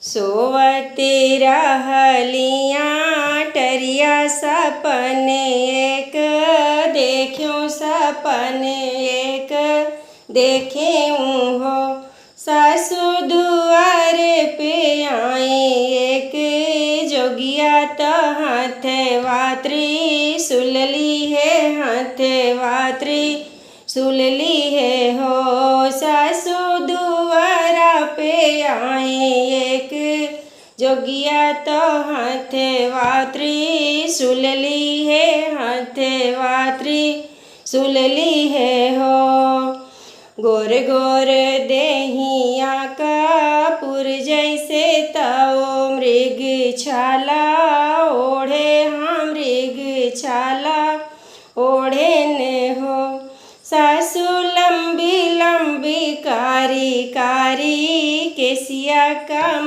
सोवती रहलियाँ टरिया सपने एक, देख्यूँ सपने एक देखेऊँ हो। सासु दुआरे पे आई एक, जोगिया तो हाथे वात्री सुलली है, हाथे वात्री सुलली है हो। सासु दुआरा पे आई एक, जोगिया तो हाथे वात्री सुलली है, हाथे वात्री सुलली है हो। गोर गोर देहिया कपूर जैसे तओ मृग छाला ओढ़े, हाँ मृग छाला ओढ़े ने हो। सासु लंबी लंबी कारी कारी केसिया का